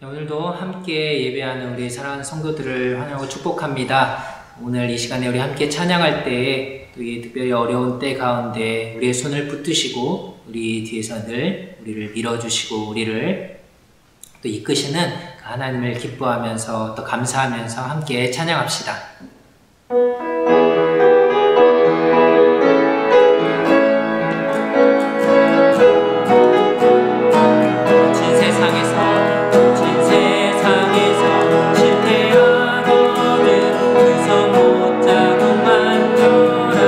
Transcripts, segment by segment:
오늘도 함께 예배하는 우리 사랑하는 성도들을 환영하고 축복합니다. 오늘 이 시간에 우리 함께 찬양할 때에 또 이 특별히 어려운 때 가운데 우리의 손을 붙드시고 우리 뒤에서 늘 우리를 밀어주시고 우리를 또 이끄시는 그 하나님을 기뻐하면서 또 감사하면서 함께 찬양합시다. 그 손 못 잡고 만져라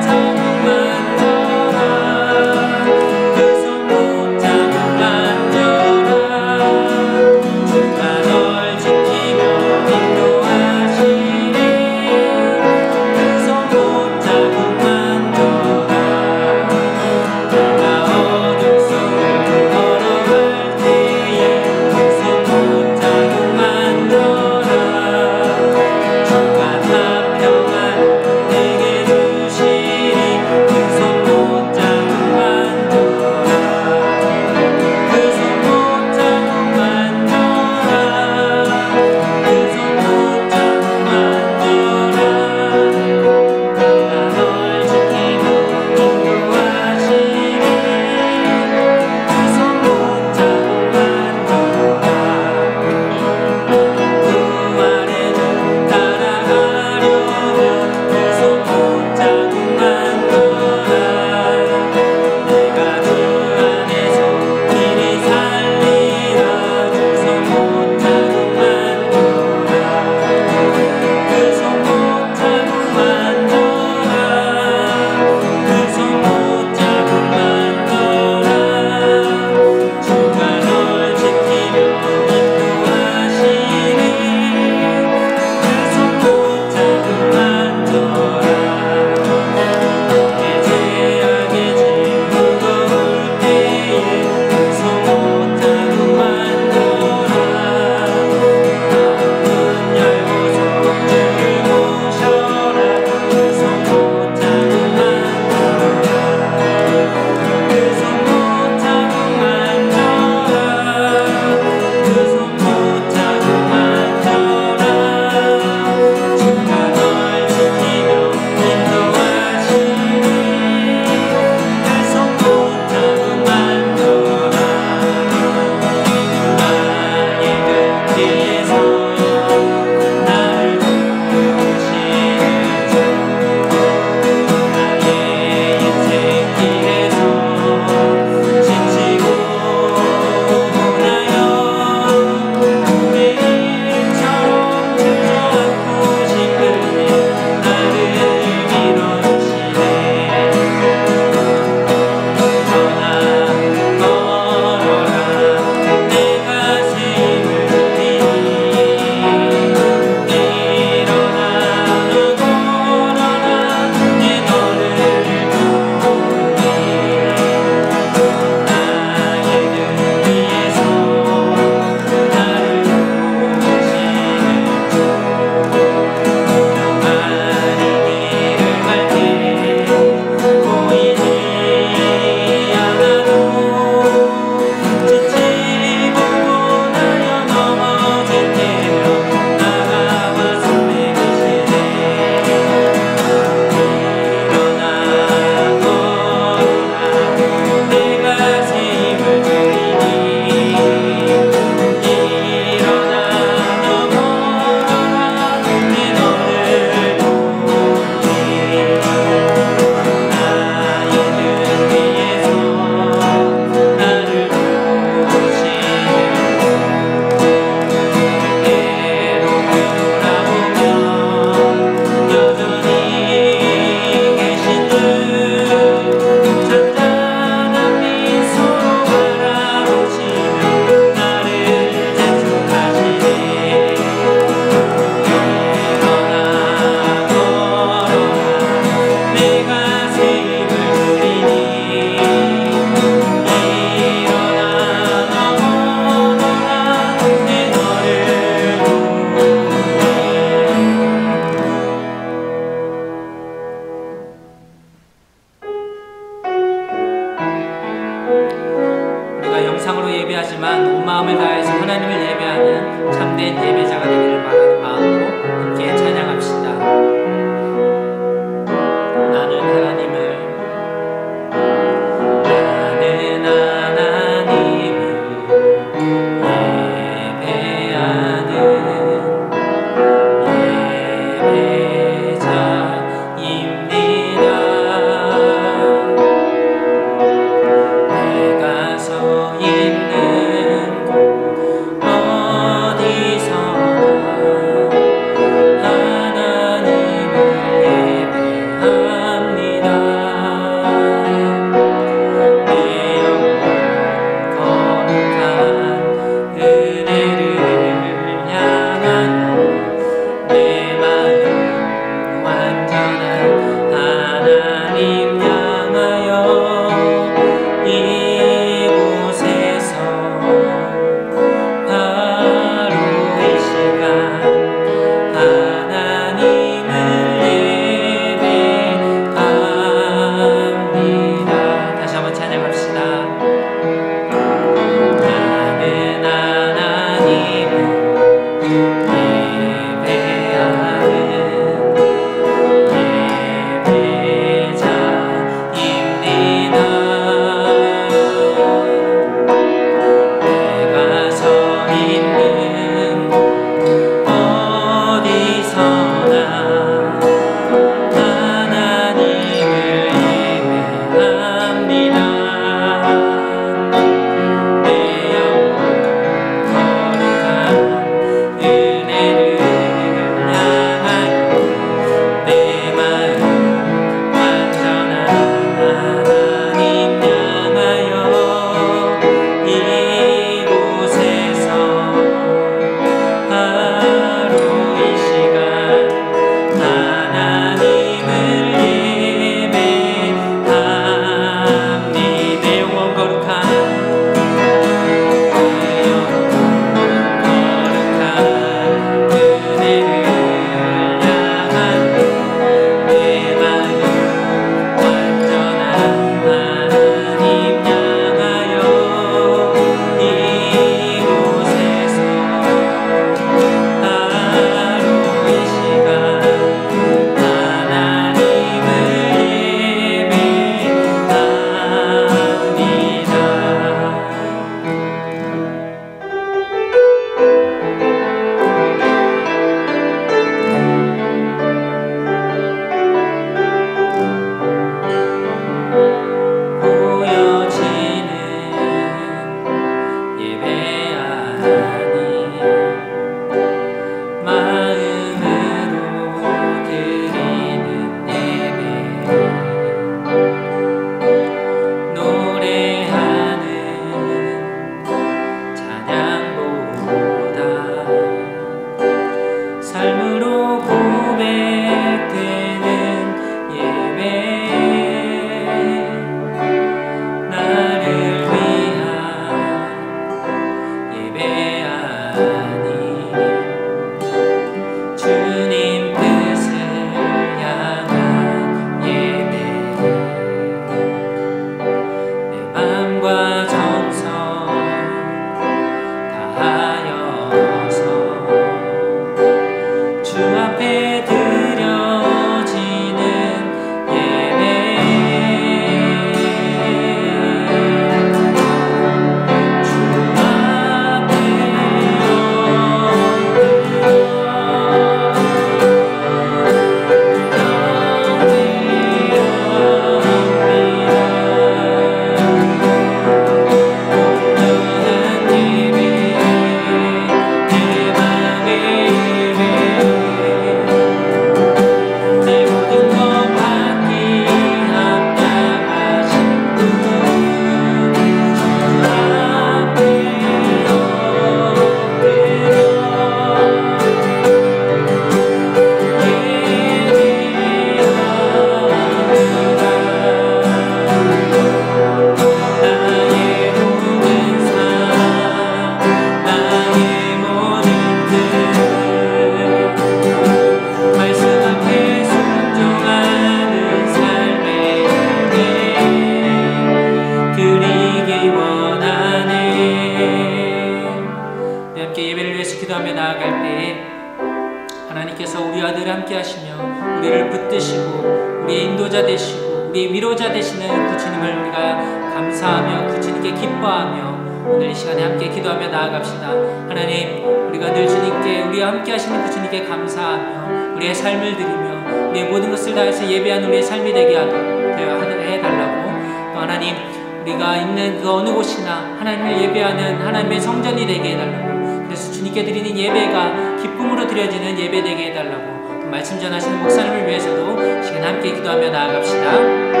하나님께서 우리와 늘 함께 하시며 우리를 붙드시고 우리의 인도자 되시고 우리의 위로자 되시는 그 주님을 우리가 감사하며 그 주님께 기뻐하며 오늘 이 시간에 함께 기도하며 나아갑시다. 하나님, 우리가 늘 주님께 우리와 함께 하시는 그 주님께 감사하며 우리의 삶을 드리며 우리의 모든 것을 다해서 예배하는 우리의 삶이 되게 해달라고, 또 하나님, 우리가 있는 그 어느 곳이나 하나님을 예배하는 하나님의 성전이 되게 해달라고, 그래서 주님께 드리는 예배가 기쁨으로 드려지는 예배 되게 해달라고, 또 말씀 전하시는 목사님을 위해서도 시간 함께 기도하며 나아갑시다.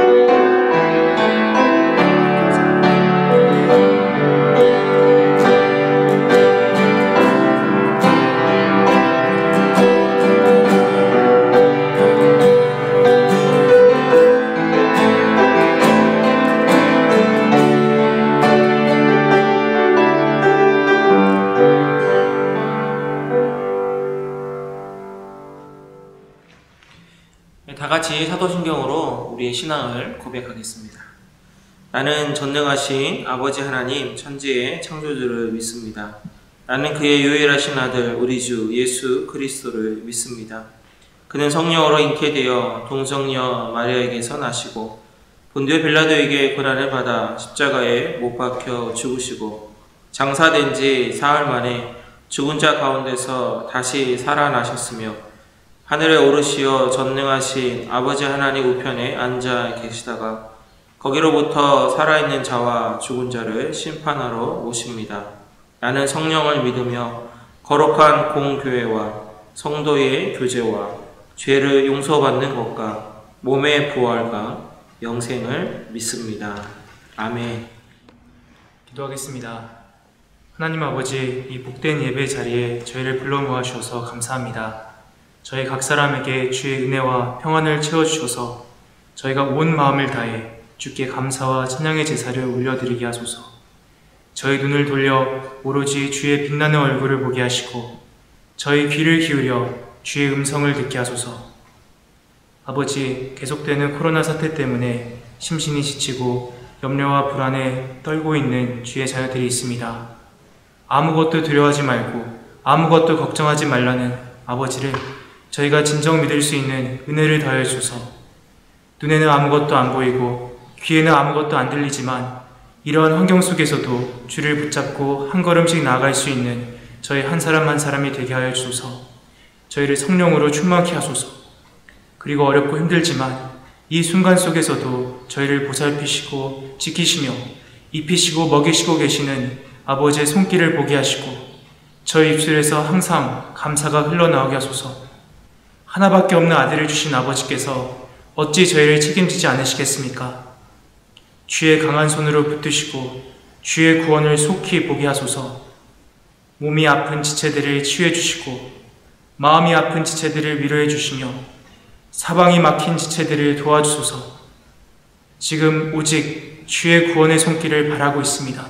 다 같이 사도신경으로 우리의 신앙을 고백하겠습니다. 나는 전능하신 아버지 하나님 천지의 창조주를 믿습니다. 나는 그의 유일하신 아들 우리 주 예수 그리스도를 믿습니다. 그는 성령으로 잉태되어 동성녀 마리아에게서 나시고 본디오 빌라도에게 고난을 받아 십자가에 못 박혀 죽으시고 장사된 지 사흘 만에 죽은 자 가운데서 다시 살아나셨으며 하늘에 오르시어 전능하신 아버지 하나님 우편에 앉아 계시다가 거기로부터 살아있는 자와 죽은 자를 심판하러 오십니다. 나는 성령을 믿으며 거룩한 공교회와 성도의 교제와 죄를 용서받는 것과 몸의 부활과 영생을 믿습니다. 아멘. 기도하겠습니다. 하나님 아버지, 이 복된 예배 자리에 저희를 불러 모아주셔서 감사합니다. 저희 각 사람에게 주의 은혜와 평안을 채워주셔서 저희가 온 마음을 다해 주께 감사와 찬양의 제사를 올려드리게 하소서. 저희 눈을 돌려 오로지 주의 빛나는 얼굴을 보게 하시고 저희 귀를 기울여 주의 음성을 듣게 하소서. 아버지, 계속되는 코로나 사태 때문에 심신이 지치고 염려와 불안에 떨고 있는 주의 자녀들이 있습니다. 아무것도 두려워하지 말고 아무것도 걱정하지 말라는 아버지를 저희가 진정 믿을 수 있는 은혜를 더해 주소서. 눈에는 아무것도 안 보이고 귀에는 아무것도 안 들리지만 이러한 환경 속에서도 주를 붙잡고 한 걸음씩 나아갈 수 있는 저희 한 사람 한 사람이 되게 하여 주소서. 저희를 성령으로 충만케 하소서. 그리고 어렵고 힘들지만 이 순간 속에서도 저희를 보살피시고 지키시며 입히시고 먹이시고 계시는 아버지의 손길을 보게 하시고 저희 입술에서 항상 감사가 흘러나오게 하소서. 하나밖에 없는 아들을 주신 아버지께서 어찌 저희를 책임지지 않으시겠습니까? 주의 강한 손으로 붙드시고 주의 구원을 속히 보게 하소서. 몸이 아픈 지체들을 치유해 주시고 마음이 아픈 지체들을 위로해 주시며 사방이 막힌 지체들을 도와주소서. 지금 오직 주의 구원의 손길을 바라고 있습니다.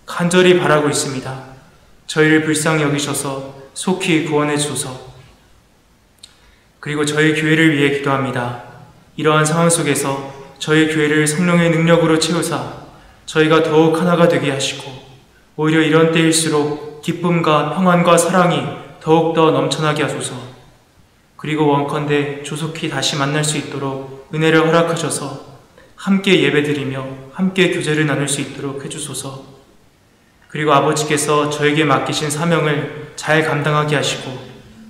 간절히 바라고 있습니다. 저희를 불쌍히 여기셔서 속히 구원해 주소서. 그리고 저희 교회를 위해 기도합니다. 이러한 상황 속에서 저희 교회를 성령의 능력으로 채우사 저희가 더욱 하나가 되게 하시고 오히려 이런 때일수록 기쁨과 평안과 사랑이 더욱더 넘쳐나게 하소서. 그리고 원컨대 조속히 다시 만날 수 있도록 은혜를 허락하셔서 함께 예배드리며 함께 교제를 나눌 수 있도록 해주소서. 그리고 아버지께서 저에게 맡기신 사명을 잘 감당하게 하시고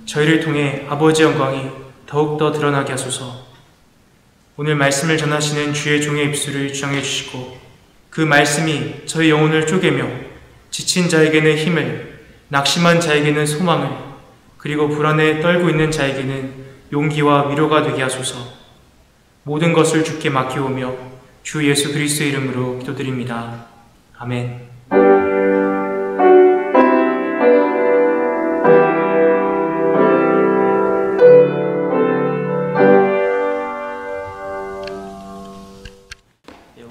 저희를 통해 아버지의 영광이 더욱더 드러나게 하소서. 오늘 말씀을 전하시는 주의 종의 입술을 주장해 주시고 그 말씀이 저희 영혼을 쪼개며 지친 자에게는 힘을, 낙심한 자에게는 소망을, 그리고 불안에 떨고 있는 자에게는 용기와 위로가 되게 하소서. 모든 것을 주께 맡기오며 주 예수 그리스도의 이름으로 기도드립니다. 아멘.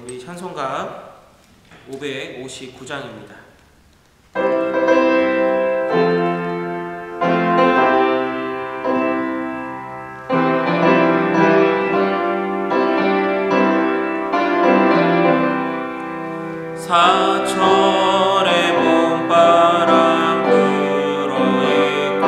우리 찬송가 559장입니다. 사철의 봄바람 불어있고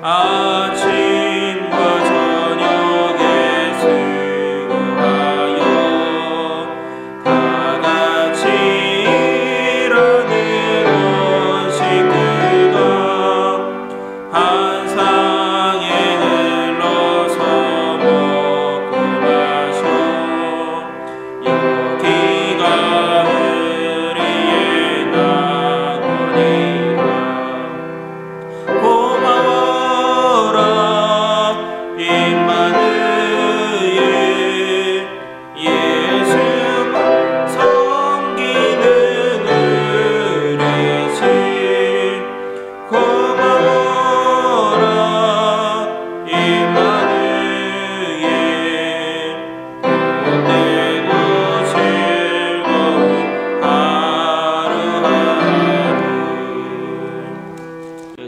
아침과 저녁에 수고하여 다 같이 일하는 원식들과 한 상에 흘러서 먹고 마셔 여기가 우리의 낙원이라 고마워라 임마누엘 예수만 섬기는 우리 집 고마워라 임마누엘 복되고 즐거운 하루하루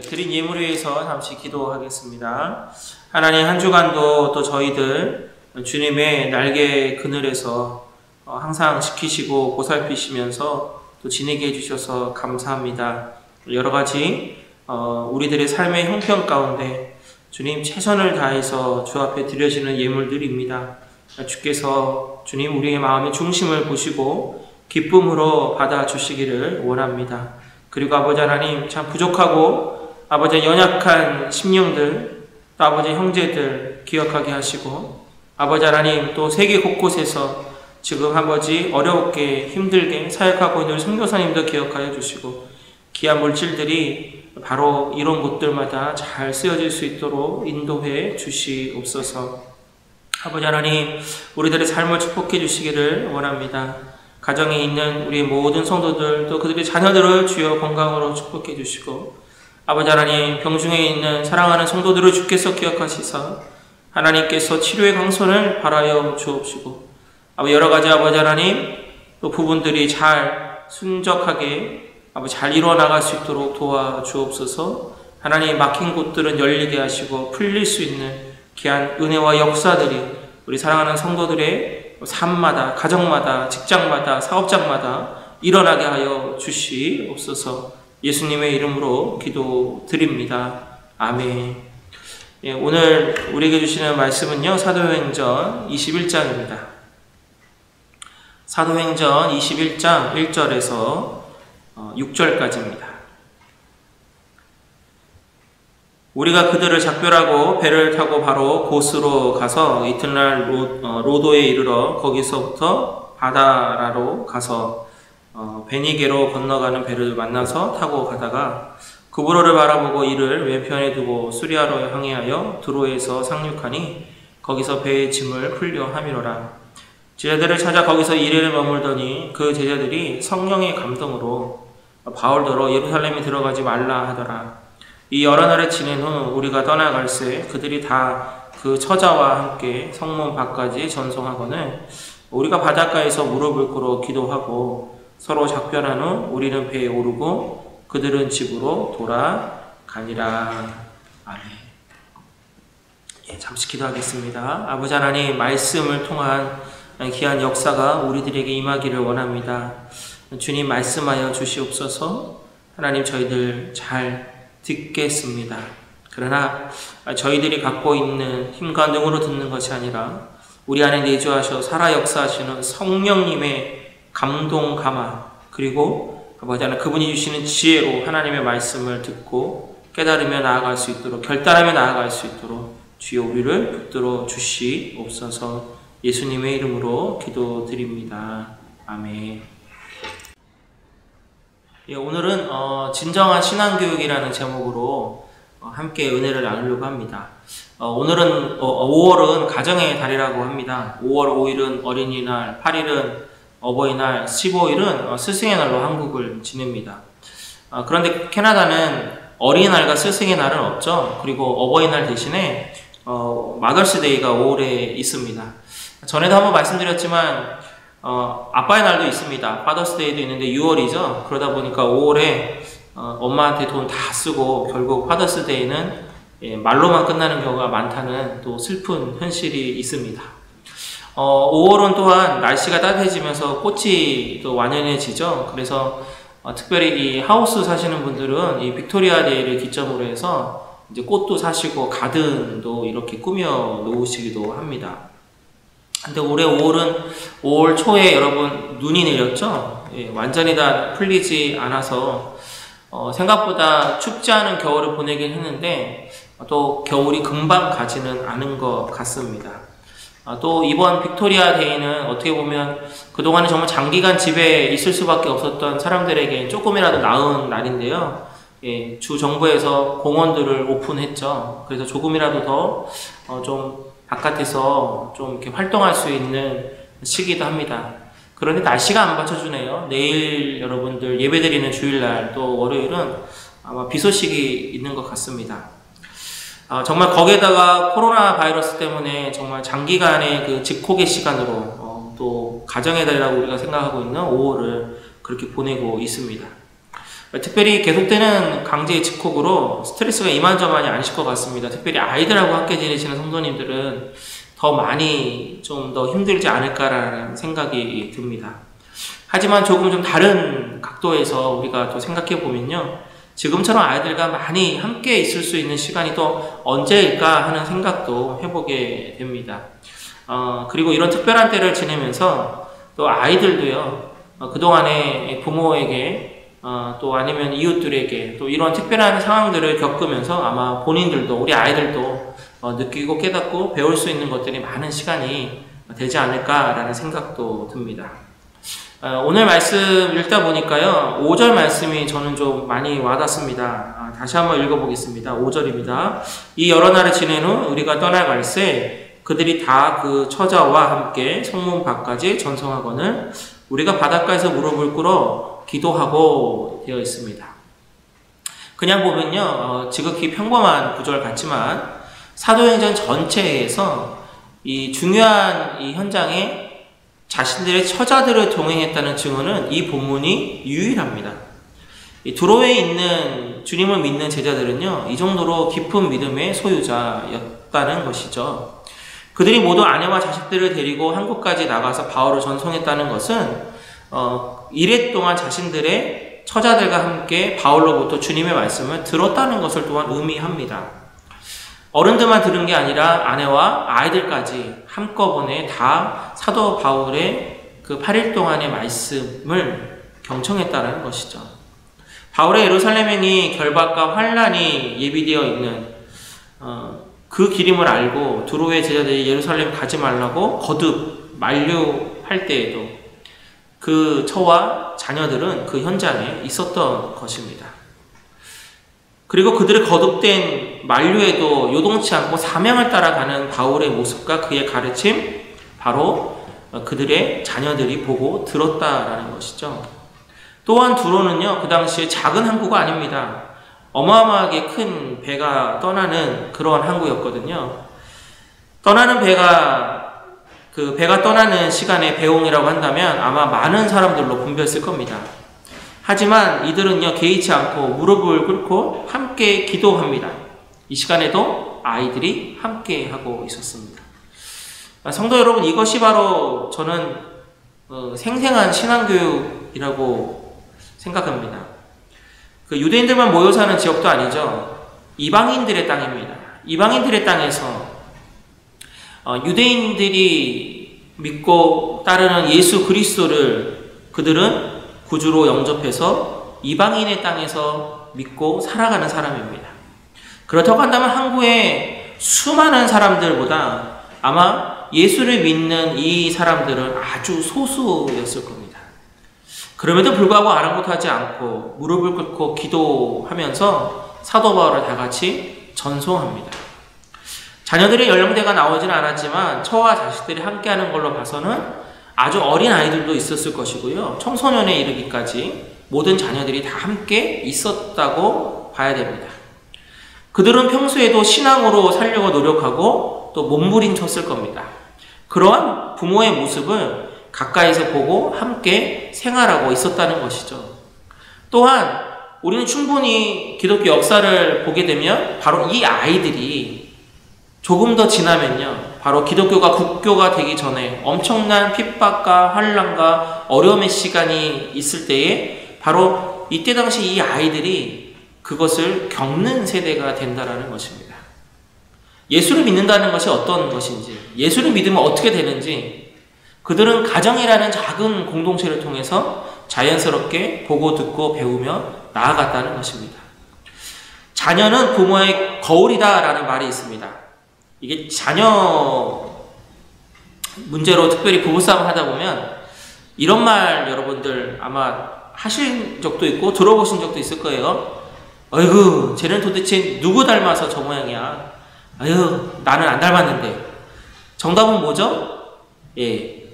드린 예물을 위해서 잠시 기도하겠습니다. 하나님 한 주간도 또 저희들 주님의 날개 그늘에서 항상 지키시고 보살피시면서 또 지내게 해주셔서 감사합니다. 여러 가지 우리들의 삶의 형편 가운데 주님 최선을 다해서 주 앞에 드려지는 예물들입니다. 주께서 주님 우리의 마음의 중심을 보시고 기쁨으로 받아주시기를 원합니다. 그리고 아버지 하나님 참 부족하고 아버지 연약한 심령들 또 아버지 형제들 기억하게 하시고 아버지 하나님 또 세계 곳곳에서 지금 아버지 어렵게 힘들게 사역하고 있는 선교사님도 기억하여 주시고 귀한 물질들이 바로 이런 곳들마다 잘 쓰여질 수 있도록 인도해 주시옵소서. 아버지 하나님 우리들의 삶을 축복해 주시기를 원합니다. 가정에 있는 우리 모든 성도들 또 그들의 자녀들을 주여 건강으로 축복해 주시고 아버지 하나님 병중에 있는 사랑하는 성도들을 주께서 기억하시사 하나님께서 치료의 강선을 바라여 주옵시고 여러 가지 아버지 하나님 또 부분들이 잘 순적하게 아버지 잘 이루어나갈 수 있도록 도와주옵소서. 하나님 막힌 곳들은 열리게 하시고 풀릴 수 있는 귀한 은혜와 역사들이 우리 사랑하는 성도들의 삶마다 가정마다 직장마다 사업장마다 일어나게 하여 주시옵소서. 예수님의 이름으로 기도드립니다. 아멘. 오늘 우리에게 주시는 말씀은요, 사도행전 21장입니다. 사도행전 21장 1절에서 6절까지입니다. 우리가 그들을 작별하고 배를 타고 바로 고스로 가서 이튿날 로도에 이르러 거기서부터 바다라로 가서 베니게로 건너가는 배를 만나서 타고 가다가 구브로를 바라보고 이를 왼편에 두고 수리아로 항해하여 두로에서 상륙하니 거기서 배의 짐을 풀려 함이로라. 제자들을 찾아 거기서 이래를 머물더니 그 제자들이 성령의 감동으로 바울더러 예루살렘에 들어가지 말라 하더라. 이 여러 날을 지낸 후 우리가 떠나갈새 그들이 다 그 처자와 함께 성문 밖까지 전송하거늘 우리가 바닷가에서 무릎을 꿇어 기도하고 서로 작별한 후 우리는 배에 오르고 그들은 집으로 돌아가니라. 아멘. 잠시 기도하겠습니다. 아버지 하나님 말씀을 통한 귀한 역사가 우리들에게 임하기를 원합니다. 주님 말씀하여 주시옵소서. 하나님 저희들 잘 듣겠습니다. 그러나 저희들이 갖고 있는 힘과 능으로 듣는 것이 아니라 우리 안에 내주하셔 살아 역사하시는 성령님의 감동 감화 그리고 아버지 하나님 그분이 주시는 지혜로 하나님의 말씀을 듣고 깨달으며 나아갈 수 있도록 결단하며 나아갈 수 있도록 주여 우리를 붙들어 주시옵소서. 예수님의 이름으로 기도드립니다. 아멘. 오늘은 진정한 신앙교육이라는 제목으로 함께 은혜를 나누려고 합니다. 오늘은 5월은 가정의 달이라고 합니다. 5월 5일은 어린이날, 8일은 어버이날, 15일은 스승의 날로 한국을 지냅니다. 그런데 캐나다는 어린이날과 스승의 날은 없죠. 그리고 어버이날 대신에 마더스데이가 5월에 있습니다. 전에도 한번 말씀드렸지만 아빠의 날도 있습니다. 파더스데이도 있는데 6월이죠. 그러다 보니까 5월에 엄마한테 돈 다 쓰고 결국 파더스데이는 말로만 끝나는 경우가 많다는 또 슬픈 현실이 있습니다. 5월은 또한 날씨가 따뜻해지면서 꽃이 또 완연해지죠. 그래서 특별히 이 하우스 사시는 분들은 이 빅토리아 데이를 기점으로 해서 이제 꽃도 사시고 가든도 이렇게 꾸며 놓으시기도 합니다. 근데 올해 5월 초에 여러분 눈이 내렸죠? 예, 완전히 다 풀리지 않아서 생각보다 춥지 않은 겨울을 보내긴 했는데 또 겨울이 금방 가지는 않은 것 같습니다. 또 이번 빅토리아 데이는 어떻게 보면 그동안은 정말 장기간 집에 있을 수밖에 없었던 사람들에게 조금이라도 나은 날인데요. 예, 주 정부에서 공원들을 오픈했죠. 그래서 조금이라도 더 좀 바깥에서 좀 이렇게 활동할 수 있는 시기도 합니다. 그런데 날씨가 안 받쳐주네요. 내일 여러분들 예배드리는 주일날 또 월요일은 아마 비 소식이 있는 것 같습니다. 정말 거기에다가 코로나 바이러스 때문에 정말 장기간의 그 직콕의 시간으로 또 가정의 달이라고 우리가 생각하고 있는 5월을 그렇게 보내고 있습니다. 특별히 계속되는 강제의 직콕으로 스트레스가 이만저만이 아니실 것 같습니다. 특별히 아이들하고 함께 지내시는 성도님들은 더 많이 좀 더 힘들지 않을까라는 생각이 듭니다. 하지만 조금 좀 다른 각도에서 우리가 또 생각해 보면요. 지금처럼 아이들과 많이 함께 있을 수 있는 시간이 또 언제일까 하는 생각도 해보게 됩니다. 그리고 이런 특별한 때를 지내면서 또 아이들도요, 그동안에 부모에게 또 아니면 이웃들에게 또 이런 특별한 상황들을 겪으면서 아마 본인들도 우리 아이들도 느끼고 깨닫고 배울 수 있는 것들이 많은 시간이 되지 않을까라는 생각도 듭니다. 오늘 말씀 읽다 보니까요 5절 말씀이 저는 좀 많이 와닿습니다. 다시 한번 읽어보겠습니다. 5절입니다. 이 여러 날을 지낸 후 우리가 떠나갈새 그들이 다 그 처자와 함께 성문 밖까지 전송하거늘 우리가 바닷가에서 무릎을 꿇어 기도하고 되어 있습니다. 그냥 보면요 지극히 평범한 구절 같지만 사도행전 전체에서 이 중요한 이 현장에 자신들의 처자들을 동행했다는 증언은 이 본문이 유일합니다. 이 두로에 있는 주님을 믿는 제자들은요 이 정도로 깊은 믿음의 소유자였다는 것이죠. 그들이 모두 아내와 자식들을 데리고 한국까지 나가서 바울을 전송했다는 것은 이래 동안 자신들의 처자들과 함께 바울로부터 주님의 말씀을 들었다는 것을 또한 의미합니다. 어른들만 들은 게 아니라 아내와 아이들까지 한꺼번에 다 사도 바울의 그 8일 동안의 말씀을 경청했다는 것이죠. 바울의 예루살렘행이 결박과 환란이 예비되어 있는 그 기림을 알고 두로의 제자들이 예루살렘 가지 말라고 거듭 만류할 때에도 그 처와 자녀들은 그 현장에 있었던 것입니다. 그리고 그들의 거듭된 만류에도 요동치 않고 사명을 따라가는 바울의 모습과 그의 가르침, 바로 그들의 자녀들이 보고 들었다라는 것이죠. 또한 두로는요, 그 당시에 작은 항구가 아닙니다. 어마어마하게 큰 배가 떠나는 그러한 항구였거든요. 떠나는 배가 떠나는 시간에 배웅이라고 한다면 아마 많은 사람들로 붐볐을 겁니다. 하지만 이들은요, 개의치 않고 무릎을 꿇고 함께 기도합니다. 이 시간에도 아이들이 함께 하고 있었습니다. 성도 여러분, 이것이 바로 저는 생생한 신앙교육이라고 생각합니다. 그 유대인들만 모여 사는 지역도 아니죠. 이방인들의 땅입니다. 이방인들의 땅에서 유대인들이 믿고 따르는 예수 그리스도를 그들은 구주로 영접해서 이방인의 땅에서 믿고 살아가는 사람입니다. 그렇다고 한다면 한국의 수많은 사람들보다 아마 예수를 믿는 이 사람들은 아주 소수였을 겁니다. 그럼에도 불구하고 아랑곳하지 않고 무릎을 꿇고 기도하면서 사도 바울을 다 같이 전송합니다. 자녀들의 연령대가 나오지는 않았지만 처와 자식들이 함께하는 걸로 봐서는 아주 어린 아이들도 있었을 것이고요. 청소년에 이르기까지 모든 자녀들이 다 함께 있었다고 봐야 됩니다. 그들은 평소에도 신앙으로 살려고 노력하고 또 몸부림쳤을 겁니다. 그러한 부모의 모습을 가까이서 보고 함께 생활하고 있었다는 것이죠. 또한 우리는 충분히 기독교 역사를 보게 되면 바로 이 아이들이 조금 더 지나면요, 바로 기독교가 국교가 되기 전에 엄청난 핍박과 환난과 어려움의 시간이 있을 때에 바로 이때 당시 이 아이들이 그것을 겪는 세대가 된다라는 것입니다. 예수를 믿는다는 것이 어떤 것인지, 예수를 믿으면 어떻게 되는지 그들은 가정이라는 작은 공동체를 통해서 자연스럽게 보고 듣고 배우며 나아갔다는 것입니다. 자녀는 부모의 거울이다라는 말이 있습니다. 이게 자녀 문제로 특별히 부부싸움을 하다 보면 이런 말 여러분들 아마 하신 적도 있고 들어보신 적도 있을 거예요. 어이구, 쟤는 도대체 누구 닮아서 저 모양이야. 아유, 나는 안 닮았는데. 정답은 뭐죠? 예,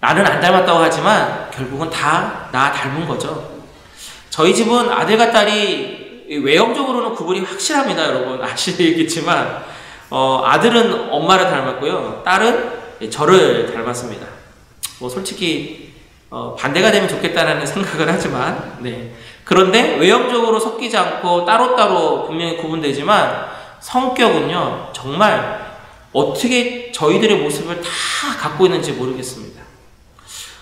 나는 안 닮았다고 하지만 결국은 다 나 닮은 거죠. 저희 집은 아들과 딸이 외형적으로는 구분이 확실합니다. 여러분 아시겠지만 아들은 엄마를 닮았고요, 딸은 저를 닮았습니다. 뭐 솔직히 반대가 되면 좋겠다는 생각을 하지만, 네. 그런데 외형적으로 섞이지 않고 따로따로 분명히 구분되지만 성격은요, 정말 어떻게 저희들의 모습을 다 갖고 있는지 모르겠습니다.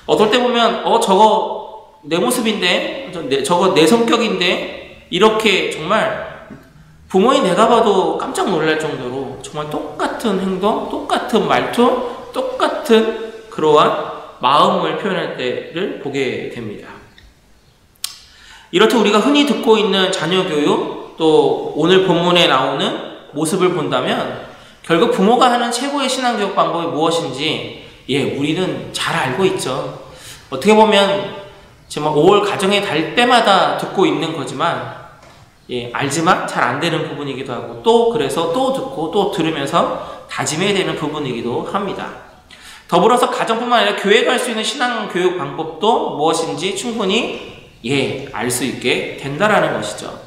어떨 때 보면 저거 내 모습인데, 저거 내 성격인데, 이렇게 정말 부모인 내가 봐도 깜짝 놀랄 정도로 정말 똑같은 행동, 똑같은 말투, 똑같은 그러한 마음을 표현할 때를 보게 됩니다. 이렇듯 우리가 흔히 듣고 있는 자녀 교육, 또 오늘 본문에 나오는 모습을 본다면 결국 부모가 하는 최고의 신앙교육 방법이 무엇인지 우리는 잘 알고 있죠. 어떻게 보면 정말 5월 가정의 달 때마다 듣고 있는 거지만 알지만 잘 안 되는 부분이기도 하고, 또 그래서 또 듣고 또 들으면서 다짐해야 되는 부분이기도 합니다. 더불어서 가정뿐만 아니라 교회 갈 수 있는 신앙교육 방법도 무엇인지 충분히 알 수 있게 된다라는 것이죠.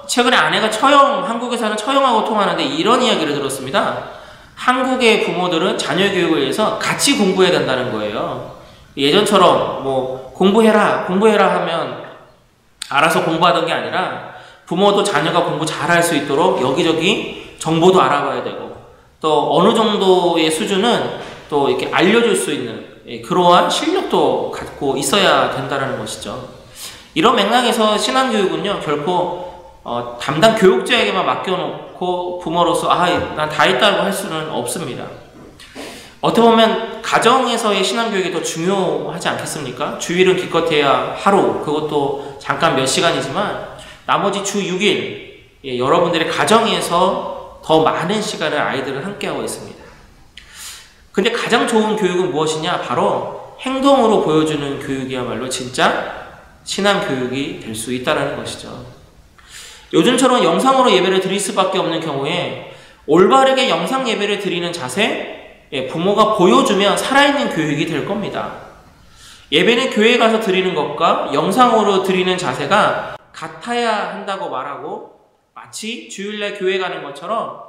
최근에 아내가 한국에 사는 처형하고 통화하는데 이런 이야기를 들었습니다. 한국의 부모들은 자녀 교육을 위해서 같이 공부해야 된다는 거예요. 예전처럼 뭐 공부해라 하면 알아서 공부하던 게 아니라 부모도 자녀가 공부 잘할 수 있도록 여기저기 정보도 알아봐야 되고, 또 어느 정도의 수준은 또 이렇게 알려줄 수 있는 그러한 실력도 갖고 있어야 된다는 것이죠. 이런 맥락에서 신앙교육은요, 결코 담당 교육자에게만 맡겨놓고 부모로서 난 다 했다고 할 수는 없습니다. 어떻게 보면 가정에서의 신앙교육이 더 중요하지 않겠습니까? 주일은 기껏해야 하루, 그것도 잠깐 몇 시간이지만 나머지 주 6일 여러분들의 가정에서 더 많은 시간을 아이들은 함께하고 있습니다. 근데 가장 좋은 교육은 무엇이냐? 바로 행동으로 보여주는 교육이야말로 진짜 신앙교육이 될 수 있다는 것이죠. 요즘처럼 영상으로 예배를 드릴 수밖에 없는 경우에 올바르게 영상 예배를 드리는 자세, 부모가 보여주면 살아있는 교육이 될 겁니다. 예배는 교회에 가서 드리는 것과 영상으로 드리는 자세가 같아야 한다고 말하고, 마치 주일날 교회 가는 것처럼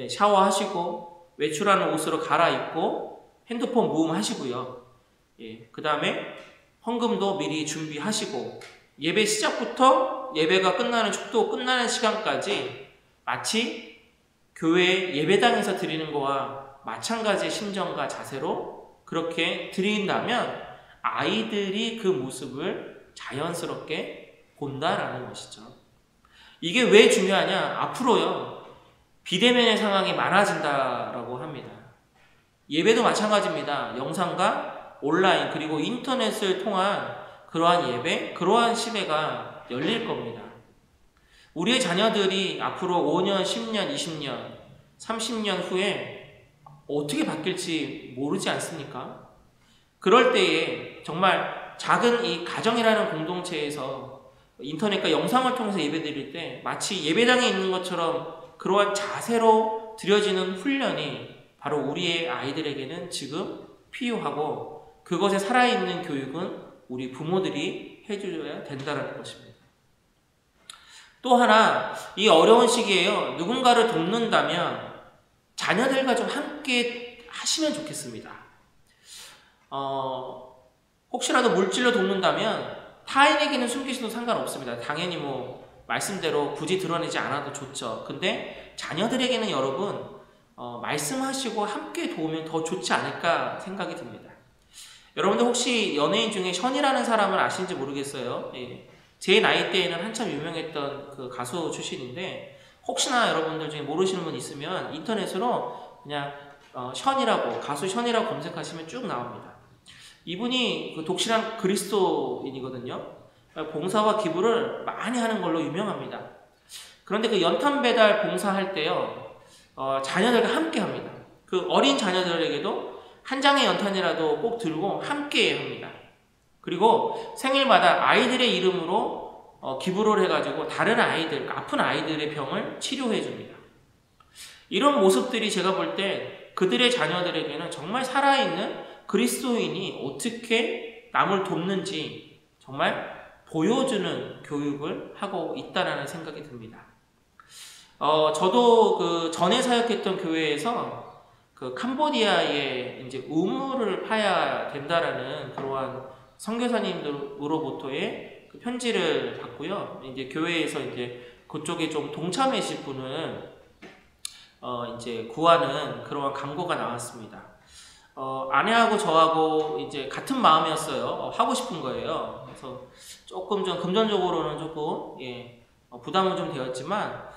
샤워하시고 외출하는 옷으로 갈아입고 핸드폰 무음하시고요. 그 다음에 헌금도 미리 준비하시고 예배 시작부터 예배가 끝나는 축도 끝나는 시간까지 마치 교회 예배당에서 드리는 거와 마찬가지의 심정과 자세로 그렇게 드린다면 아이들이 그 모습을 자연스럽게 본다라는 것이죠. 이게 왜 중요하냐? 앞으로요, 비대면의 상황이 많아진다라고 합니다. 예배도 마찬가지입니다. 영상과 온라인 그리고 인터넷을 통한 그러한 예배, 그러한 시대가 열릴 겁니다. 우리의 자녀들이 앞으로 5년, 10년, 20년, 30년 후에 어떻게 바뀔지 모르지 않습니까? 그럴 때에 정말 작은 이 가정이라는 공동체에서 인터넷과 영상을 통해서 예배드릴 때 마치 예배당에 있는 것처럼 그러한 자세로 드려지는 훈련이 바로 우리의 아이들에게는 지금 필요하고, 그것에 살아있는 교육은 우리 부모들이 해줘야 된다는 것입니다. 또 하나, 이 어려운 시기에요, 누군가를 돕는다면 자녀들과 좀 함께 하시면 좋겠습니다. 혹시라도 물질로 돕는다면 타인에게는 숨기셔도 상관없습니다. 당연히 말씀대로 굳이 드러내지 않아도 좋죠. 근데 자녀들에게는 여러분 말씀하시고 함께 도우면 더 좋지 않을까 생각이 듭니다. 여러분들 혹시 연예인 중에 션이라는 사람을 아시는지 모르겠어요. 제 나이 때에는 한참 유명했던 그 가수 출신인데, 혹시나 여러분들 중에 모르시는 분 있으면 인터넷으로 그냥 션이라고, 가수 션이라고 검색하시면 쭉 나옵니다. 이분이 그 독실한 그리스도인이거든요. 봉사와 기부를 많이 하는 걸로 유명합니다. 그런데 그 연탄 배달 봉사할 때요, 자녀들과 함께 합니다. 그 어린 자녀들에게도 한 장의 연탄이라도 꼭 들고 함께 합니다. 그리고 생일마다 아이들의 이름으로 기부를 해가지고 다른 아이들, 아픈 아이들의 병을 치료해 줍니다. 이런 모습들이 제가 볼 때 그들의 자녀들에게는 정말 살아있는 그리스도인이 어떻게 남을 돕는지 정말 보여주는 교육을 하고 있다는 생각이 듭니다. 저도 그 전에 사역했던 교회에서 그 캄보디아에 이제 우물을 파야 된다라는 그러한 선교사님으로부터의 그 편지를 받고요. 이제 교회에서 이제 그쪽에 좀 동참하실 분을 이제 구하는 그러한 광고가 나왔습니다. 아내하고 저하고 이제 같은 마음이었어요. 하고 싶은 거예요. 그래서 조금 좀 금전적으로는 조금 부담은 좀 되었지만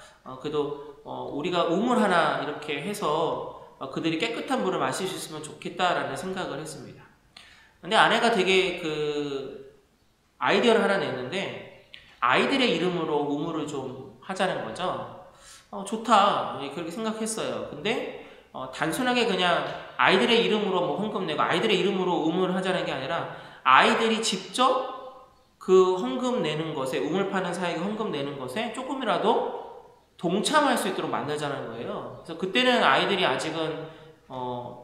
그래도 우리가 우물 하나 이렇게 해서 그들이 깨끗한 물을 마실 수 있으면 좋겠다라는 생각을 했습니다. 근데 아내가 되게 그 아이디어를 하나 냈는데 아이들의 이름으로 우물을 좀 하자는 거죠. 좋다 그렇게 생각했어요. 근데 단순하게 그냥 아이들의 이름으로 뭐 헌금 내고 아이들의 이름으로 우물을 하자는 게 아니라 아이들이 직접 그 헌금 내는 것에, 우물 파는 사역에 헌금 내는 것에 조금이라도 동참할 수 있도록 만들자는 거예요. 그래서 그때는 아이들이 아직은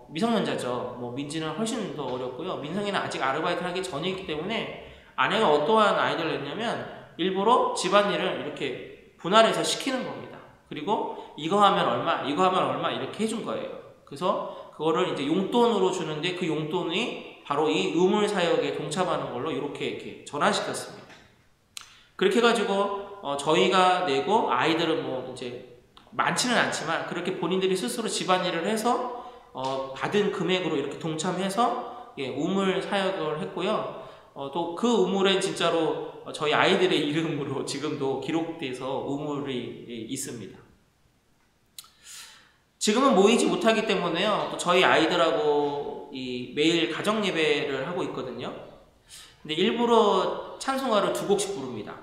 미성년자죠. 뭐 민지는 훨씬 더 어렸고요. 민성이는 아직 아르바이트를 하기 전이기 때문에 아내가 어떠한 아이디어를 냈냐면 일부러 집안일을 이렇게 분할해서 시키는 겁니다. 그리고 이거 하면 얼마, 이거 하면 얼마 이렇게 해준 거예요. 그래서 그거를 이제 용돈으로 주는데 그 용돈이 바로 이 우물 사역에 동참하는 걸로 이렇게 전환시켰습니다. 그렇게 해가지고 저희가 내고 아이들은 뭐 이제 많지는 않지만 그렇게 본인들이 스스로 집안일을 해서 받은 금액으로 이렇게 동참해서 우물 사역을 했고요. 또 그 우물엔 진짜로 저희 아이들의 이름으로 지금도 기록돼서 우물이 있습니다. 지금은 모이지 못하기 때문에요. 또 저희 아이들하고 매일 가정 예배를 하고 있거든요. 근데 일부러 찬송가를 2곡씩 부릅니다.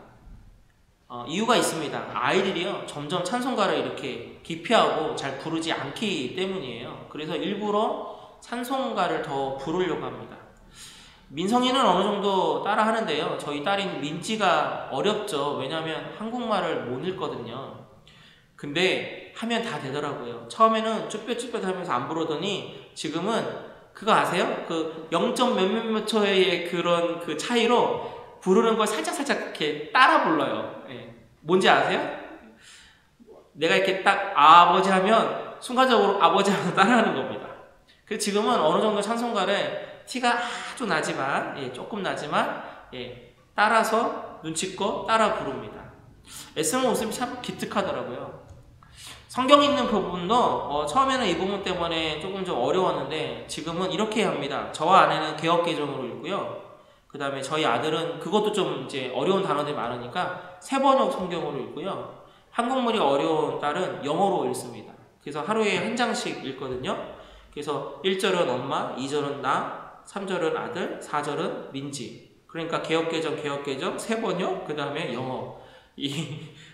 이유가 있습니다. 아이들이요 점점 찬송가를 이렇게 기피하고 잘 부르지 않기 때문이에요. 그래서 일부러 찬송가를 더 부르려고 합니다. 민성이는 어느 정도 따라 하는데요. 저희 딸인 민지가 어렵죠. 왜냐하면 한국말을 못 읽거든요. 근데 하면 다 되더라고요. 처음에는 쭈뼛쭈뼛 하면서 안 부르더니 지금은 그거 아세요? 그 0. 몇몇몇 초의 그런 그 차이로 부르는 걸 살짝살짝 이렇게 따라 불러요. 뭔지 아세요? 내가 이렇게 딱 아버지 하면 순간적으로 아버지 하면서 따라하는 겁니다. 그래서 지금은 어느 정도 찬송가를 티가 아주 나지만, 조금 나지만, 따라서 눈치껏 따라 부릅니다. 애쓰는 모습이 참 기특하더라고요. 성경 읽는 부분도 처음에는 이 부분 때문에 조금 좀 어려웠는데 지금은 이렇게 합니다. 저와 아내는 개역개정으로 읽고요. 그 다음에 저희 아들은 그것도 좀 이제 어려운 단어들이 많으니까 세번역 성경으로 읽고요. 한국말이 어려운 딸은 영어로 읽습니다. 그래서 하루에 한 장씩 읽거든요. 그래서 1절은 엄마, 2절은 나, 3절은 아들, 4절은 민지. 그러니까 개역개정, 세번역, 그 다음에 영어.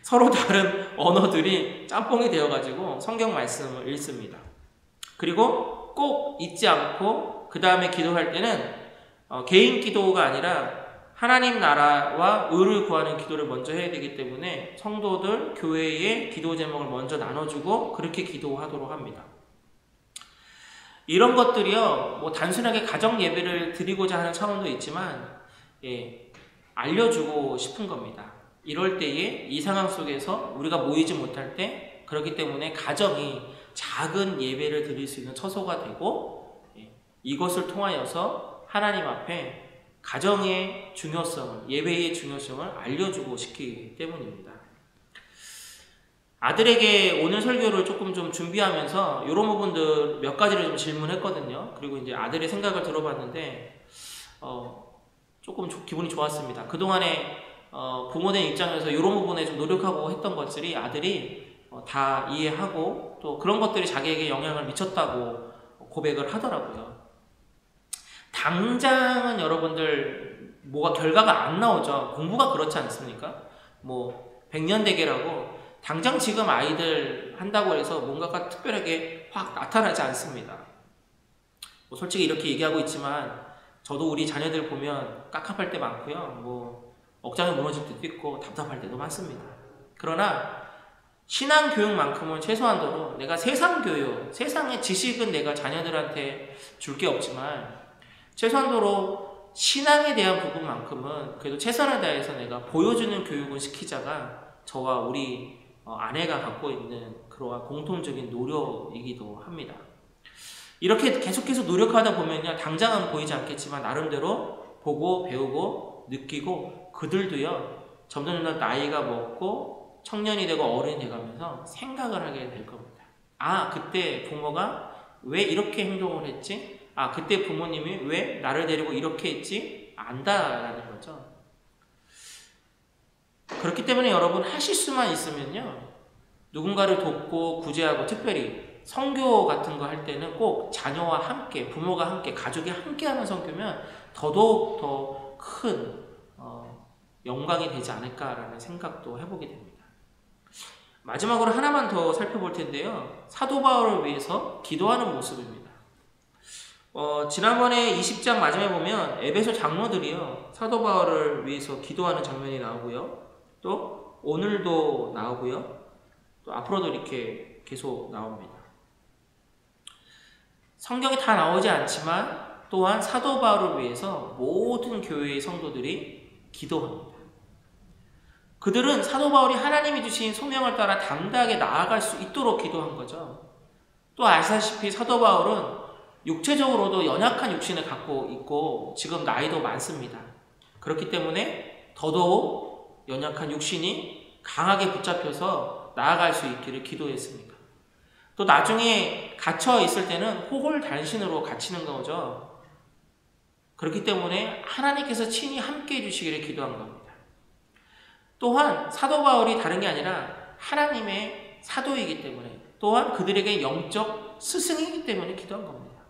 서로 다른 언어들이 짬뽕이 되어가지고 성경 말씀을 읽습니다. 그리고 꼭 잊지 않고 그 다음에 기도할 때는 개인 기도가 아니라 하나님 나라와 의를 구하는 기도를 먼저 해야 되기 때문에 성도들, 교회의 기도 제목을 먼저 나눠주고 그렇게 기도하도록 합니다. 이런 것들이요, 뭐 단순하게 가정 예배를 드리고자 하는 차원도 있지만, 알려주고 싶은 겁니다. 이럴 때에 이 상황 속에서 우리가 모이지 못할 때, 그렇기 때문에 가정이 작은 예배를 드릴 수 있는 처소가 되고, 이것을 통하여서 하나님 앞에 가정의 중요성을, 예배의 중요성을 알려주고 싶기 때문입니다. 아들에게 오늘 설교를 조금 좀 준비하면서 이런 부분들 몇 가지를 좀 질문했거든요. 그리고 이제 아들의 생각을 들어봤는데 조금 기분이 좋았습니다. 그동안에 부모된 입장에서 이런 부분에 좀 노력하고 했던 것들이 아들이 다 이해하고 또 그런 것들이 자기에게 영향을 미쳤다고 고백을 하더라고요. 당장은 여러분들 뭐가 결과가 안 나오죠. 공부가 그렇지 않습니까? 뭐 백년대계라고 당장 지금 아이들 한다고 해서 뭔가가 특별하게 확 나타나지 않습니다. 뭐 솔직히 이렇게 얘기하고 있지만 저도 우리 자녀들 보면 깝깝할 때 많고요. 뭐 억장이 무너질 때도 있고 답답할 때도 많습니다. 그러나 신앙 교육만큼은 최소한도로 내가 세상 교육, 세상의 지식은 내가 자녀들한테 줄 게 없지만 최소한도로 신앙에 대한 부분만큼은 그래도 최선을 다해서 내가 보여주는 교육을 시키자가 저와 우리 아내가 갖고 있는 그러한 공통적인 노력이기도 합니다. 이렇게 계속해서 노력하다 보면요, 당장은 보이지 않겠지만 나름대로 보고 배우고 느끼고 그들도요 점점 나이가 먹고 청년이 되고 어른이 돼가면서 생각을 하게 될 겁니다. 아, 그때 부모가 왜 이렇게 행동을 했지? 아, 그때 부모님이 왜 나를 데리고 이렇게 했지? 안다라는 거죠. 그렇기 때문에 여러분 하실 수만 있으면요, 누군가를 돕고 구제하고 특별히 선교 같은 거 할 때는 꼭 자녀와 함께, 부모가 함께, 가족이 함께 하는 선교면 더더욱 더 큰 영광이 되지 않을까라는 생각도 해보게 됩니다. 마지막으로 하나만 더 살펴볼 텐데요, 사도 바울을 위해서 기도하는 모습입니다. 지난번에 20장 마지막에 보면 에베소 장로들이요 사도 바울을 위해서 기도하는 장면이 나오고요, 또 오늘도 나오고요, 또 앞으로도 이렇게 계속 나옵니다. 성경에 다 나오지 않지만 또한 사도 바울을 위해서 모든 교회의 성도들이 기도합니다. 그들은 사도 바울이 하나님이 주신 소명을 따라 담대하게 나아갈 수 있도록 기도한 거죠. 또 아시다시피 사도 바울은 육체적으로도 연약한 육신을 갖고 있고 지금 나이도 많습니다. 그렇기 때문에 더더욱 연약한 육신이 강하게 붙잡혀서 나아갈 수 있기를 기도했습니다. 또 나중에 갇혀 있을 때는 호홀단신으로 갇히는 거죠. 그렇기 때문에 하나님께서 친히 함께 해주시기를 기도한 겁니다. 또한 사도 바울이 다른 게 아니라 하나님의 사도이기 때문에, 또한 그들에게 영적 스승이기 때문에 기도한 겁니다.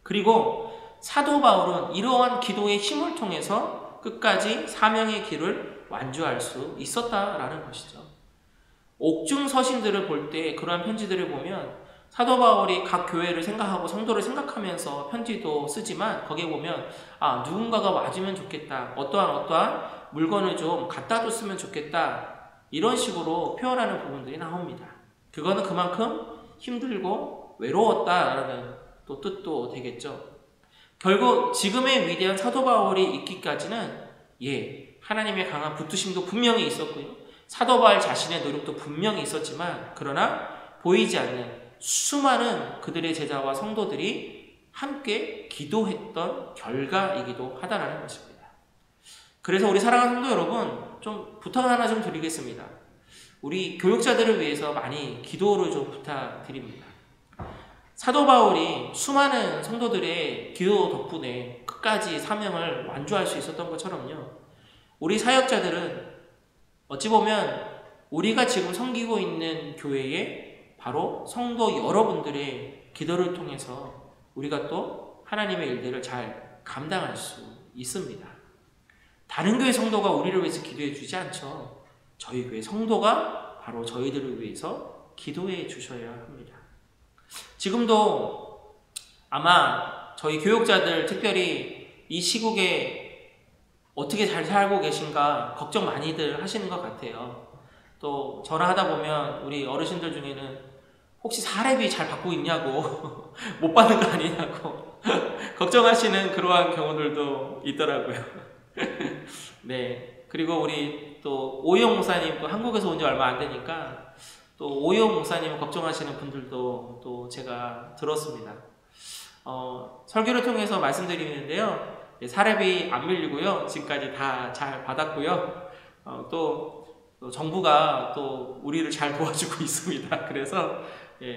그리고 사도 바울은 이러한 기도의 힘을 통해서 끝까지 사명의 길을 완주할 수 있었다라는 것이죠. 옥중 서신들을 볼 때, 그러한 편지들을 보면 사도 바울이 각 교회를 생각하고 성도를 생각하면서 편지도 쓰지만 거기에 보면 누군가가 와주면 좋겠다, 어떠한 물건을 좀 갖다 줬으면 좋겠다, 이런 식으로 표현하는 부분들이 나옵니다. 그거는 그만큼 힘들고 외로웠다라는 또 뜻도 되겠죠. 결국 지금의 위대한 사도 바울이 있기까지는 하나님의 강한 붙드심도 분명히 있었고요, 사도 바울 자신의 노력도 분명히 있었지만, 그러나 보이지 않는 수많은 그들의 제자와 성도들이 함께 기도했던 결과이기도 하다라는 것입니다. 그래서 우리 사랑하는 성도 여러분, 좀 부탁 하나 좀 드리겠습니다. 우리 교육자들을 위해서 많이 기도를 좀 부탁드립니다. 사도 바울이 수많은 성도들의 기도 덕분에 끝까지 사명을 완주할 수 있었던 것처럼요, 우리 사역자들은 어찌 보면 우리가 지금 섬기고 있는 교회에 바로 성도 여러분들의 기도를 통해서 우리가 또 하나님의 일들을 잘 감당할 수 있습니다. 다른 교회 성도가 우리를 위해서 기도해 주지 않죠. 저희 교회 성도가 바로 저희들을 위해서 기도해 주셔야 합니다. 지금도 아마 저희 교육자들 특별히 이 시국에 어떻게 잘 살고 계신가 걱정 많이들 하시는 것 같아요. 또 전화하다 보면 우리 어르신들 중에는 혹시 사례비 잘 받고 있냐고 못 받는 거 아니냐고 걱정하시는 그러한 경우들도 있더라고요. 네, 그리고 우리 또 오희영 목사님 또 한국에서 온 지 얼마 안 되니까 또 오희영 목사님 걱정하시는 분들도 또 제가 들었습니다. 설교를 통해서 말씀드리는데요, 사례비 안 밀리고요, 지금까지 다 잘 받았고요, 또 정부가 또 우리를 잘 도와주고 있습니다. 그래서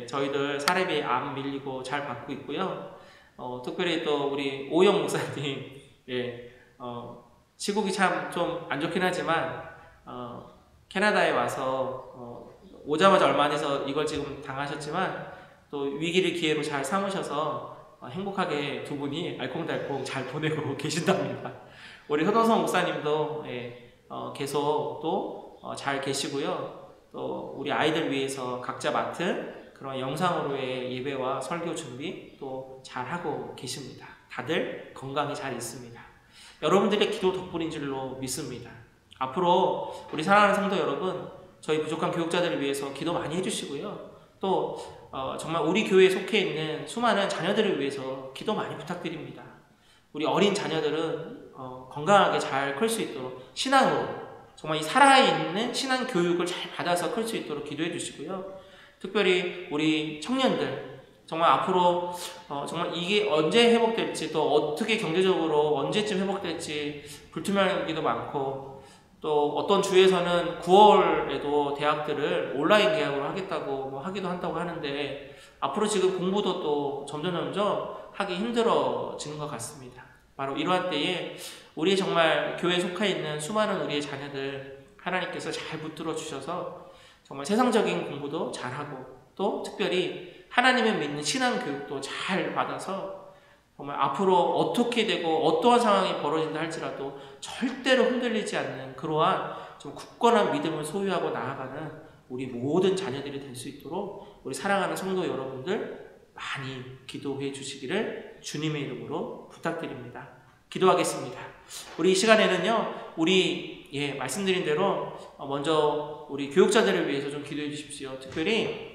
저희들 사례비 안 밀리고 잘 받고 있고요. 특별히 또 우리 오영 목사님 시국이 참 좀 안 좋긴 하지만 캐나다에 와서 오자마자 얼마 안 돼서 이걸 지금 당하셨지만 또 위기를 기회로 잘 삼으셔서 행복하게 두 분이 알콩달콩 잘 보내고 계신답니다. 우리 효동성 목사님도 계속 또 잘 계시고요. 또 우리 아이들 위해서 각자 맡은 그런 영상으로의 예배와 설교 준비 또 잘하고 계십니다. 다들 건강히 잘 있습니다. 여러분들의 기도 덕분인 줄로 믿습니다. 앞으로 우리 사랑하는 성도 여러분, 저희 부족한 교육자들을 위해서 기도 많이 해주시고요. 또 정말 우리 교회에 속해 있는 수많은 자녀들을 위해서 기도 많이 부탁드립니다. 우리 어린 자녀들은 건강하게 잘 클 수 있도록 신앙으로 정말 이 살아있는 신앙 교육을 잘 받아서 클 수 있도록 기도해 주시고요. 특별히 우리 청년들 정말 앞으로 정말 이게 언제 회복될지 또 어떻게 경제적으로 언제쯤 회복될지 불투명하기도 많고 또 어떤 주에서는 9월에도 대학들을 온라인 개학으로 하겠다고 하기도 한다고 하는데 앞으로 지금 공부도 또 점점 하기 힘들어지는 것 같습니다. 바로 이러한 때에 우리 정말 교회에 속해 있는 수많은 우리의 자녀들 하나님께서 잘 붙들어 주셔서 정말 세상적인 공부도 잘하고 또 특별히 하나님을 믿는 신앙 교육도 잘 받아서 정말 앞으로 어떻게 되고 어떠한 상황이 벌어진다 할지라도 절대로 흔들리지 않는 그러한 좀 굳건한 믿음을 소유하고 나아가는 우리 모든 자녀들이 될 수 있도록 우리 사랑하는 성도 여러분들 많이 기도해 주시기를 주님의 이름으로 부탁드립니다. 기도하겠습니다. 우리 이 시간에는요, 우리 말씀드린 대로 먼저 우리 교육자들을 위해서 좀 기도해 주십시오. 특별히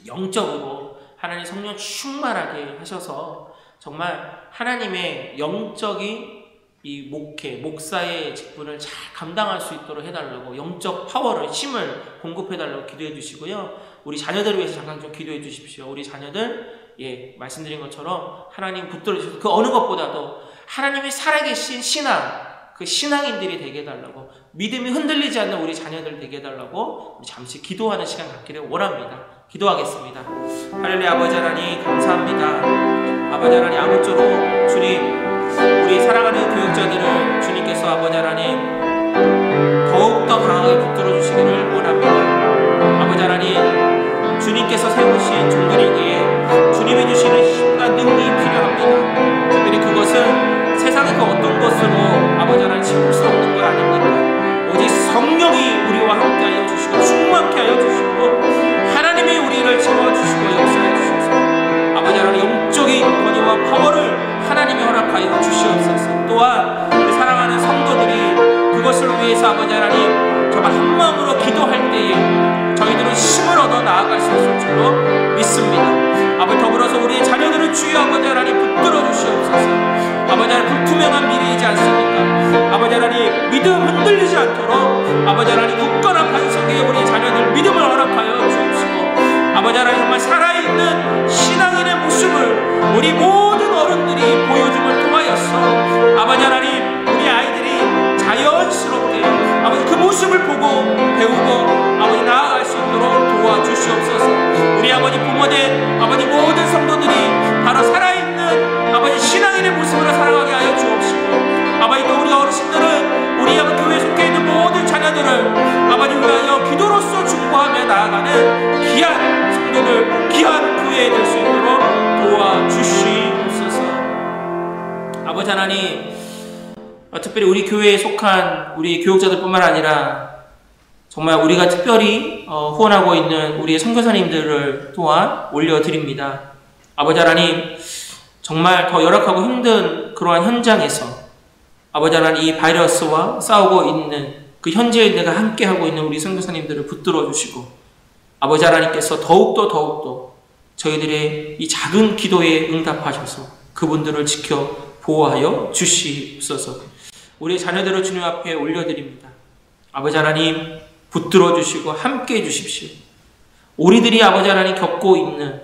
영적으로 하나님 성령 충만하게 하셔서 정말 하나님의 영적인 이 목사의 직분을 잘 감당할 수 있도록 해달라고 영적 파워를, 힘을 공급해달라고 기도해 주시고요. 우리 자녀들을 위해서 잠깐 좀 기도해 주십시오. 우리 자녀들, 말씀드린 것처럼 하나님 붙들어 주셔서 그 어느 것보다도 하나님이 살아계신 신앙, 그 신앙인들이 되게 해달라고, 믿음이 흔들리지 않는 우리 자녀들 되게 해달라고 잠시 기도하는 시간 갖기를 원합니다. 기도하겠습니다. 할렐루야. 아버지 하나님 감사합니다. 아버지 하나님 아무쪼록 주님, 우리 사랑하는 교육자들을 주님께서 아버지 하나님 더욱더 강하게 붙들어 주시기를 원합니다. 아버지 하나님, 주님께서 세우신 종들에게 주님이 주시는 힘과 능력이 필요합니다. 특별히 그것은 세상의 그 어떤 것으로 아버지 하나님 채울 수 없는 것 아닙니까? 오직 성령이 우리와 함께하여 주시고 충만케 하여 주시고 하나님이 우리를 채워주시고 역사해 주셔서 아버지 하나님 영적인 권위와 파워를 하나님이 허락하여 주시옵소서. 또한 우리 사랑하는 성도들이 그것을 위해서 아버지 하나님 정말 한마음으로 기도할 때에 저희들은 힘을 얻어 나아갈 수 있을 줄로 믿습니다. 아버지 더불어서 우리의 자녀들을 주여 아버지 하나님 붙들어 주시옵소서. 아버지 하나님 불투명한 미래이지 않습니까? 아버지 하나님 믿음 흔들리지 않도록 아버지 하나님 굳건한 반석에 우리의 자녀들 믿음을 허락하여 주옵시고 아버지 하나님 정말 살아있는 신앙인의 모습을 우리 모든 어른들이 보여줌을 통하여서 아버지 하나님 우리 아이들이 자연스럽게 아버지 그 모습을 보고 배우고 아버지 나아갈 수 있도록 도와주시옵소서. 우리 아버지 부모된 아버지 모든 성도들이 바로 살아있는 아버지 신앙인의 모습으로 살아가게 하여 주옵시고 아버지 또 우리 어르신들은 우리 아버지 교회에 속해 있는 모든 자녀들을 아버지 위하여 기도로서 중보하며 나아가는 귀한 성도들, 귀한 교회에 될 수 있도록 도와주시옵소서. 아버지 하나님, 특별히 우리 교회에 속한 우리 교육자들뿐만 아니라 정말 우리가 특별히 후원하고 있는 우리의 선교사님들을 또한 올려드립니다. 아버지 하나님, 정말 더 열악하고 힘든 그러한 현장에서 아버지 하나님 이 바이러스와 싸우고 있는 그 현재에 내가 함께하고 있는 우리 선교사님들을 붙들어 주시고 아버지 하나님께서 더욱더 저희들의 이 작은 기도에 응답하셔서 그분들을 지켜 보호하여 주시옵소서. 우리 자녀들을 주님 앞에 올려드립니다. 아버지 하나님 붙들어 주시고 함께 해 주십시오. 우리들이 아버지 하나님 겪고 있는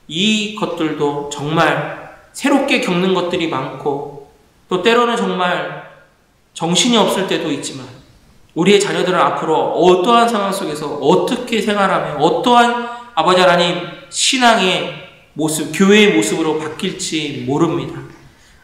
이 것들도 정말 새롭게 겪는 것들이 많고 또 때로는 정말 정신이 없을 때도 있지만 우리의 자녀들은 앞으로 어떠한 상황 속에서 어떻게 생활하며 어떠한 아버지 하나님 신앙의 모습, 교회의 모습으로 바뀔지 모릅니다.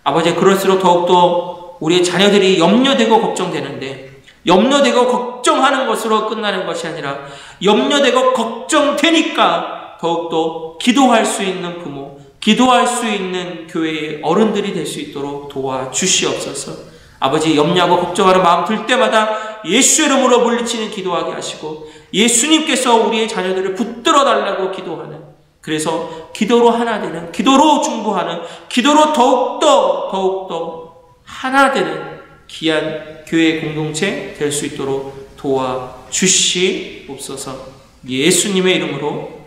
아버지 그럴수록 더욱더 우리의 자녀들이 염려되고 걱정되는데, 염려되고 걱정하는 것으로 끝나는 것이 아니라 염려되고 걱정되니까 더욱더 기도할 수 있는 부모, 기도할 수 있는 교회의 어른들이 될 수 있도록 도와주시옵소서. 아버지, 염려하고 걱정하는 마음 들 때마다 예수 이름으로 물리치는 기도하게 하시고, 예수님께서 우리의 자녀들을 붙들어 달라고 기도하는, 그래서 기도로 하나 되는, 기도로 중보하는, 기도로 더욱더 하나 되는 귀한 교회 공동체 될 수 있도록 도와주시옵소서. 예수님의 이름으로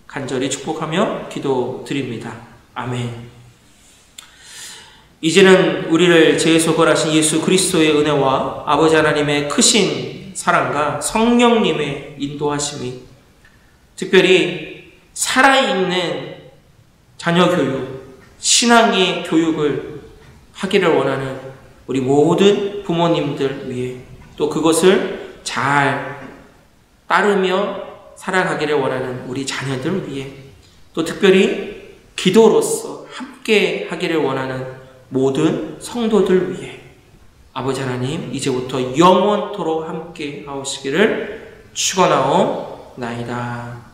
간절히 축복하며 기도드립니다. 아멘. 이제는 우리를 재소걸하신 예수 그리스도의 은혜와 아버지 하나님의 크신 사랑과 성령님의 인도하심이, 특별히 살아있는 자녀 교육, 신앙의 교육을 하기를 원하는 우리 모든 부모님들 위해, 또 그것을 잘 따르며 살아가기를 원하는 우리 자녀들 위해, 또 특별히 기도로서 함께 하기를 원하는 모든 성도들 위해 아버지 하나님 이제부터 영원토록 함께 하시기를 축원하옵나이다.